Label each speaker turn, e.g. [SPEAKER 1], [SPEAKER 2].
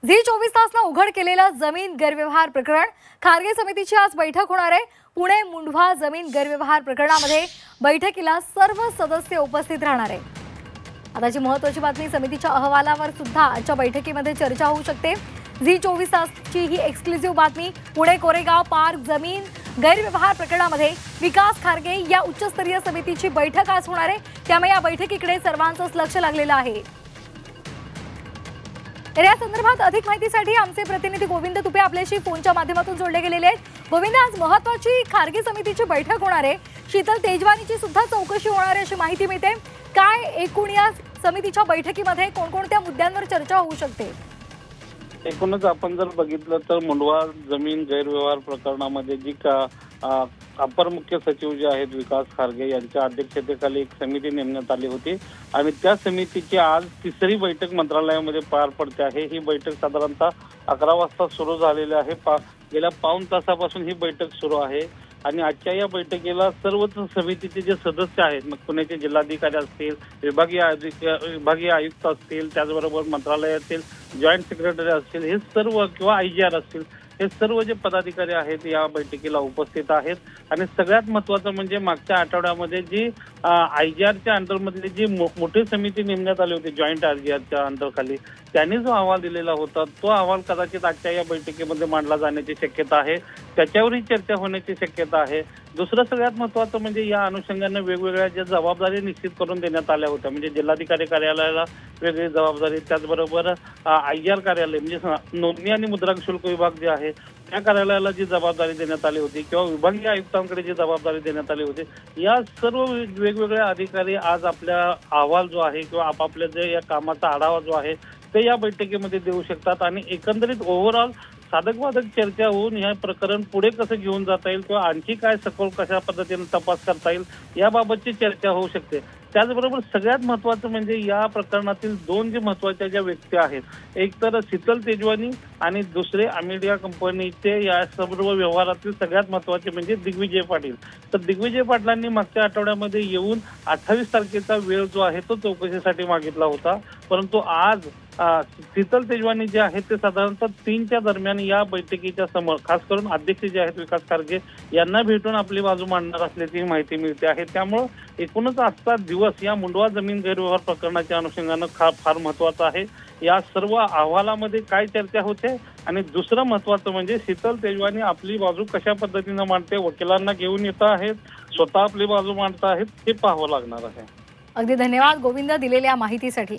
[SPEAKER 1] Zee 24 तासनं उघड केलेलं जमीन गैरव्यवहार प्रकरण खारगे समितीची आज बैठक होणार आहे। पुणे मुंढवा जमीन गैरव्यवहार प्रकरणामध्ये बैठकीला सर्व सदस्य उपस्थित राहणार आहे। आताची महत्त्वाची बातमी, समितीच्या अहवालावर सुद्धा आजच्या बैठकीमध्ये चर्चा होऊ शकते। झी 24 तासची ही एक्सक्लुझिव्ह बातमी। पुणे कोरेगाव पार्क जमीन गैरव्यवहार प्रकरणामध्ये विकास खारगे या उच्चस्तरीय समितीची बैठक आज होणार आहे। त्यामुळे या बैठकीकडे सर्वांचंच लक्ष लागलेलं आहे। या संदर्भात अधिक माहितीसाठी आमचे प्रतिनिधी गोविंद तुपे आपल्याशी फोनच्या माध्यमातून जोडले गेलेले आहेत। गोविंद, आज महत्त्वाची खारगे समितीची बैठक होणार आहे, शीतल तेजवानीची सुद्धा चौकशी होणार आहे अशी माहिती मिळते। काय एकूण या समितीच्या बैठकीमध्ये कोणकोणत्या मुद्द्यांवर चर्चा होऊ शकते?
[SPEAKER 2] एकूणच आपण जर बघितलं तर मुंढवा जमीन गैरव्यवहार प्रकरणामध्ये जी अपर मुख्य सचिव जे आहेत विकास खारगे यांच्या अध्यक्षतेखाली एक समिती नेमण्यात आली होती आणि त्या समितीची आज तिसरी बैठक मंत्रालयामध्ये पार पडते आहे। ही बैठक साधारणतः 11 वाजता सुरू झालेली आहे। गेल्या पाऊण तासापासून ही बैठक सुरू आहे आणि आजच्या या बैठकीला सर्वच समितीचे जे सदस्य आहेत, मग पुण्याचे जिल्हाधिकारी असतील, विभागीय आयुक्त असतील, त्याचबरोबर मंत्रालयातील जॉईंट सेक्रेटरी असतील, हे सर्व किंवा IGR असतील, हे सर्व जे पदाधिकारी आहेत या बैठकीला उपस्थित आहेत। आणि सगळ्यात महत्त्वाचं म्हणजे मागच्या आठवड्यामध्ये जी IGRच्या अंडरमधली जी मोठी समिती नेमण्यात आली होती, जॉईंट IGRच्या अंडरखाली, त्यांनी जो अहवाल दिलेला होता तो अहवाल कदाचित आजच्या या बैठकीमध्ये मांडला जाण्याची शक्यता आहे, त्याच्यावरही चर्चा होण्याची शक्यता आहे। दुसरं सगळ्यात महत्त्वाचं म्हणजे या अनुषंगाने वेगवेगळ्या ज्या जबाबदारी निश्चित करून देण्यात आल्या होत्या, म्हणजे जिल्हाधिकारी कार्यालयाला वेगळी जबाबदारी, त्याचबरोबर IGR कार्यालय म्हणजे नोंदणी आणि मुद्रांक शुल्क विभाग जे आहे त्या कार्यालयाला जी जबाबदारी देण्यात आली होती किंवा विभागीय आयुक्तांकडे जी जबाबदारी देण्यात आली होती, या सर्व वेगवेगळ्या अधिकारी आज आपल्या अहवाल जो आहे किंवा आपापल्या जे या कामाचा आढावा जो आहे ते या बैठकीमध्ये देऊ शकतात आणि एकंदरीत ओव्हरऑल साधक-बाधक चर्चा होऊन हे प्रकरण पुढे कसं घेऊन जाता येईल किंवा आणखी काय सखोल कशा पद्धतीने तपास करता येईल याबाबतची चर्चा होऊ शकते। त्याचबरोबर सगळ्यात महत्त्वाचं म्हणजे या प्रकरणातील दोन जे महत्त्वाच्या ज्या व्यक्ती आहेत, एक तर शीतल तेजवानी आणि दुसरे अमिडिया कंपनीचे या सर्व व्यवहारातील सगळ्यात महत्त्वाचे म्हणजे दिग्विजय पाटील। तर दिग्विजय पाटलांनी मागच्या आठवड्यामध्ये येऊन 28 तारखेचा वेळ जो आहे तो चौकशीसाठी मागितला होता, परंतु आज शीतल तेजवानी जे आहेत ते साधारणतः 3च्या दरम्यान या बैठकीच्या समोर खास करून अध्यक्ष जे आहेत विकास खारगे यांना भेटून आपली बाजू मांडणार असल्याची माहिती मिळते आहे। त्यामुळं एकूणच आजचा दिवस या मुंढवा जमीन गैरव्यवहार प्रकरणाच्या अनुषंगानं फार महत्त्वाचा आहे। या सर्व अहवालामध्ये काय चर्चा होते आणि दुसरं महत्त्वाचं म्हणजे शीतल तेजवानी आपली बाजू कशा पद्धतीनं मांडते, वकिलांना घेऊन येत आहेत, स्वतः आपली बाजू मांडत आहेत, हे पाहावं लागणार आहे।
[SPEAKER 1] अगदी धन्यवाद गोविंद दिलेल्या माहितीसाठी।